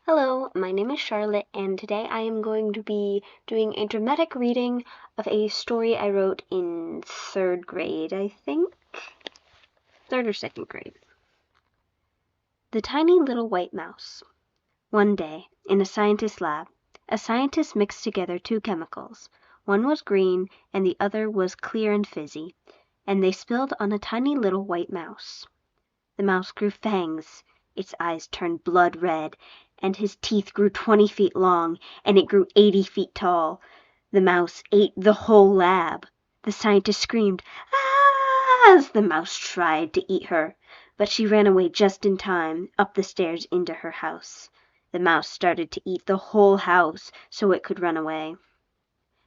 Hello, my name is Charlotte, and today I am going to be doing a dramatic reading of a story I wrote in third grade, I think. Third or second grade. The Tiny Little White Mouse. One day, in a scientist's lab, a scientist mixed together two chemicals. One was green, and the other was clear and fizzy, and they spilled on a tiny little white mouse. The mouse grew fangs, its eyes turned blood red, and his teeth grew 20 feet long, and it grew 80 feet tall. The mouse ate the whole lab. The scientist screamed, "Ah!" as the mouse tried to eat her, but she ran away just in time, up the stairs into her house. The mouse started to eat the whole house so it could run away.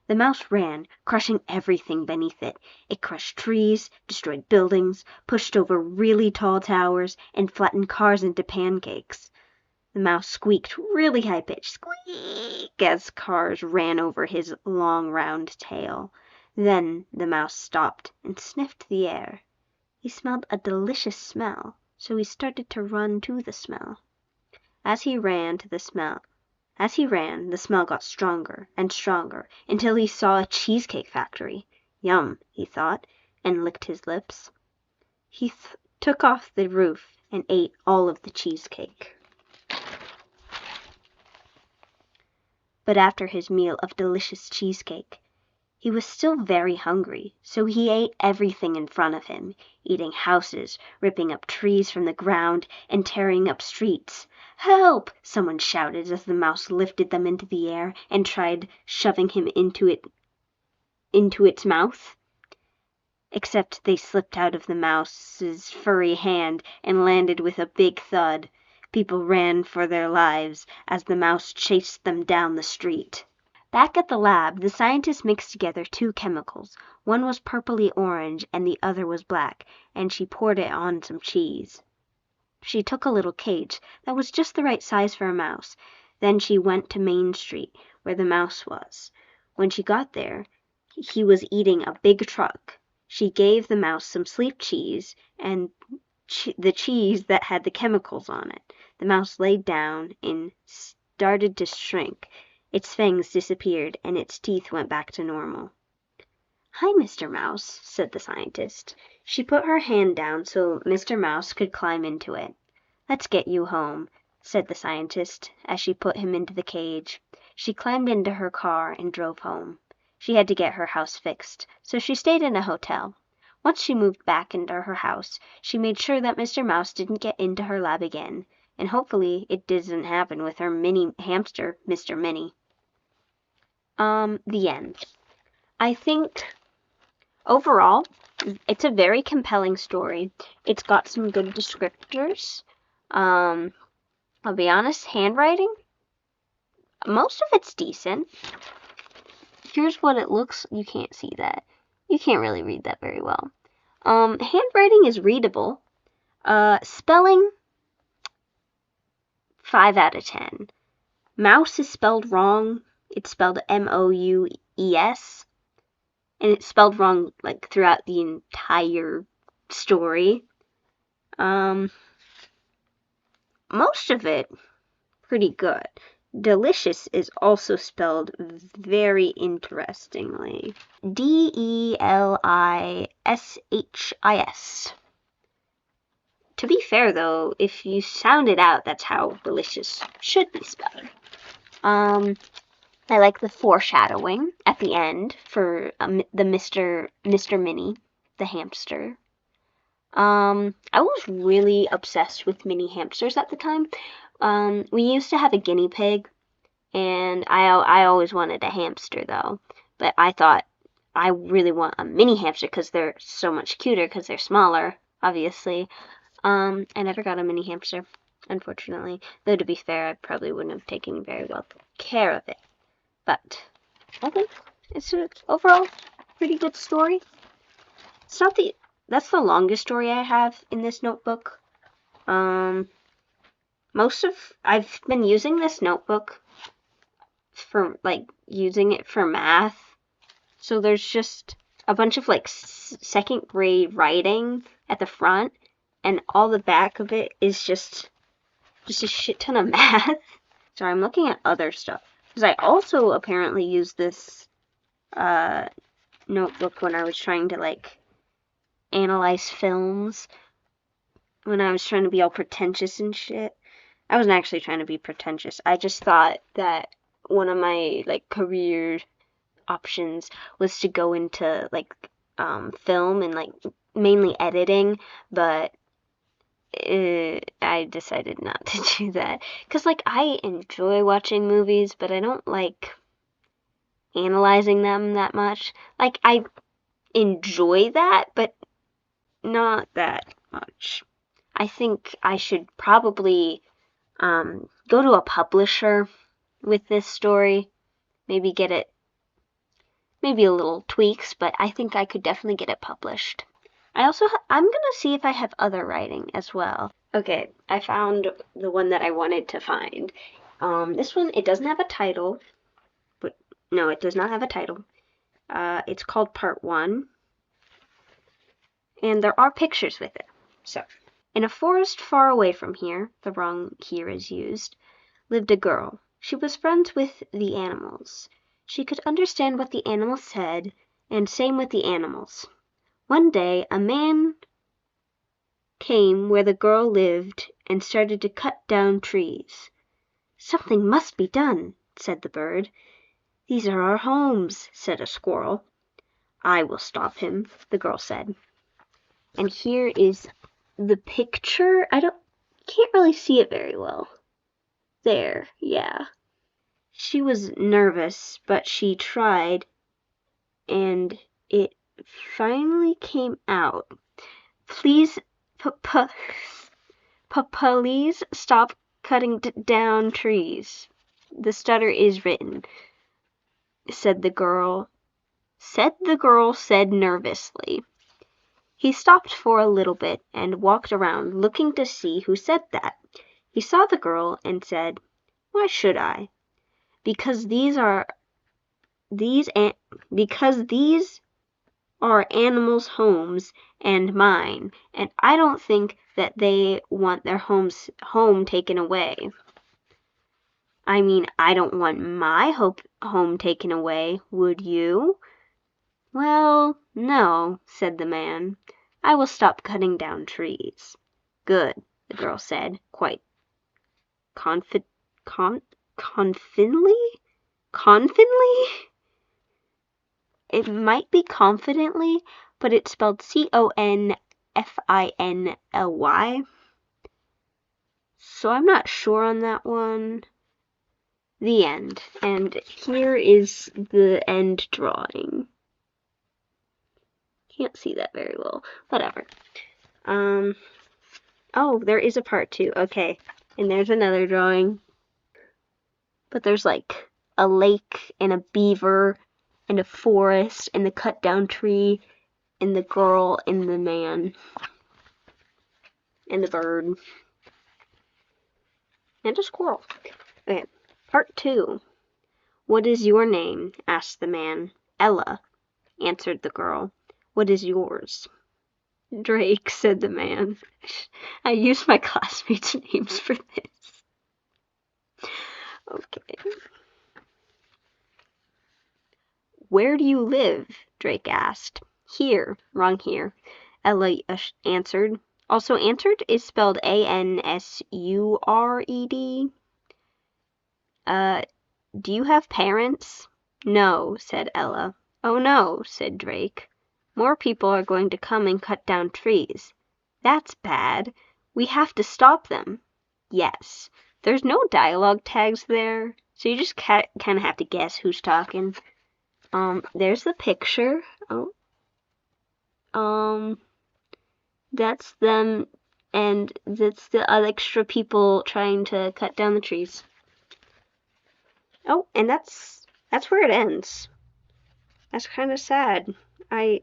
The mouse ran, crushing everything beneath it. It crushed trees, destroyed buildings, pushed over really tall towers, and flattened cars into pancakes. The mouse squeaked really high-pitched, squeak, as cars ran over his long round tail. Then the mouse stopped and sniffed the air. He smelled a delicious smell, so he started to run to the smell. As he ran, the smell got stronger and stronger until he saw a cheesecake factory. Yum, he thought, and licked his lips. He took off the roof and ate all of the cheesecake. But after his meal of delicious cheesecake, he was still very hungry, so he ate everything in front of him, eating houses, ripping up trees from the ground, and tearing up streets. "Help!" someone shouted as the mouse lifted them into the air and tried shoving him into its mouth. Except they slipped out of the mouse's furry hand and landed with a big thud. People ran for their lives as the mouse chased them down the street. Back at the lab, the scientist mixed together two chemicals. One was purpley orange and the other was black, and she poured it on some cheese. She took a little cage that was just the right size for a mouse. Then she went to Main Street, where the mouse was. When she got there, he was eating a big truck. She gave the mouse some sleep cheese and the cheese that had the chemicals on it. The mouse laid down and started to shrink. Its fangs disappeared, and its teeth went back to normal. "Hi, Mr. Mouse," said the scientist. She put her hand down so Mr. Mouse could climb into it. "Let's get you home," said the scientist, as she put him into the cage. She climbed into her car and drove home. She had to get her house fixed, so she stayed in a hotel. Once she moved back into her house, she made sure that Mr. Mouse didn't get into her lab again, and hopefully it doesn't happen with her mini hamster, Mr. Minnie. The end. I think overall, it's a very compelling story. It's got some good descriptors. I'll be honest, handwriting, most of it's decent. Here's what it looks. You can't see that. You can't really read that very well. Handwriting is readable. Spelling, 5 out of 10. Mouse is spelled wrong. It's spelled M-O-U-E-S. And it's spelled wrong like throughout the entire story. Most of it pretty good. Delicious is also spelled very interestingly. D-E-L-I-S-H-I-S. To be fair though, if you sound it out, that's how delicious should be spelled. I like the foreshadowing at the end for the Mr. Minnie, the hamster. I was really obsessed with mini hamsters at the time. We used to have a guinea pig, and I always wanted a hamster though. But I thought I really want a mini hamster because they're so much cuter because they're smaller, obviously. I never got a mini hamster, unfortunately. Though to be fair, I probably wouldn't have taken very well care of it. But I think it's an overall pretty good story. It's not that's the longest story I have in this notebook. I've been using this notebook for using it for math. So there's just a bunch of second grade writing at the front, and all the back of it is just a shit ton of math. Sorry, I'm looking at other stuff. Because I also apparently used this notebook when I was trying to, like, analyze films. When I was trying to be all pretentious and shit. I wasn't actually trying to be pretentious. I just thought that one of my, like, career options was to go into, like, film and, like, mainly editing, but I decided not to do that. Because, like, I enjoy watching movies, but I don't like analyzing them that much. Like, I enjoy that, but not that much. I think I should probably go to a publisher with this story. Maybe get it, maybe a little tweaks, but I think I could definitely get it published. I'm gonna see if I have other writing as well. Okay, I found the one that I wanted to find. This one, it doesn't have a title, but no, it does not have a title. It's called Part 1, and there are pictures with it. So, in a forest far away from here, the wrong here is used, lived a girl. She was friends with the animals. She could understand what the animals said, and same with the animals. One day, a man came where the girl lived and started to cut down trees. "Something must be done," said the bird. "These are our homes," said a squirrel. "I will stop him," the girl said. And here is the picture. Can't really see it very well. There, yeah. She was nervous, but she tried, and it finally came out. "Please, please stop cutting down trees. The stutter is written," said the girl said nervously. He stopped for a little bit and walked around, looking to see who said that. He saw the girl and said, "Why should I? Because these are animals' homes and mine, and I don't think that they want their home taken away." "I mean, I don't want my home taken away, would you?" "Well, no," said the man. "I will stop cutting down trees." "Good," the girl said, quite confidently? It might be confidently, but it's spelled Confinly. So I'm not sure on that one. The end. And here is the end drawing. Can't see that very well. Whatever. Oh, there is a part 2. Okay. And there's another drawing. But there's like a lake and a beaver and a forest and the cut down tree and the girl and the man and the bird and a squirrel. Okay. Part 2. "What is your name?" asked the man. "Ella," answered the girl. "What is yours?" "Drake," said the man. I used my classmates' names for this. Okay. "Where do you live?" Drake asked. "Here." Wrong here. Ella answered. Also, answered is spelled Ansured. Do you have parents?" "No," said Ella. "Oh no," said Drake. "More people are going to come and cut down trees. That's bad. We have to stop them." "Yes." There's no dialogue tags there, so you just kind of have to guess who's talking. There's the picture. That's them, and that's the other extra people trying to cut down the trees. Oh, and that's where it ends. That's kind of sad. I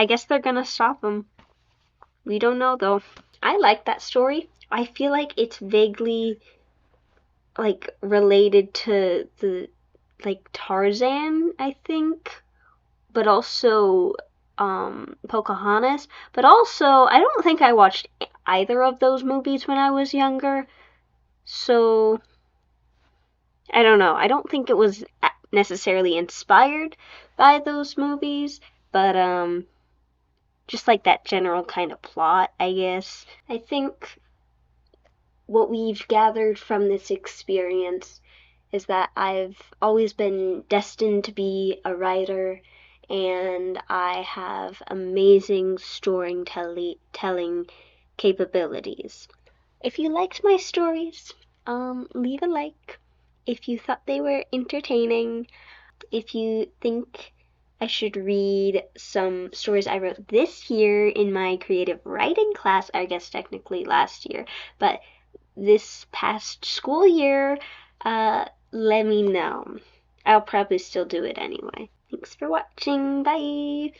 guess they're gonna stop them. We don't know though. I like that story. I feel like it's vaguely like related to the Tarzan, I think, but also Pocahontas. But also, I don't think I watched either of those movies when I was younger. So, I don't know. I don't think it was necessarily inspired by those movies, but just like that general kind of plot, I guess. I think what we've gathered from this experience is that I've always been destined to be a writer, and I have amazing storytelling capabilities. If you liked my stories, leave a like. If you thought they were entertaining, if you think I should read some stories I wrote this year in my creative writing class, I guess technically last year, but this past school year, let me know. I'll probably still do it anyway. Thanks for watching. Bye!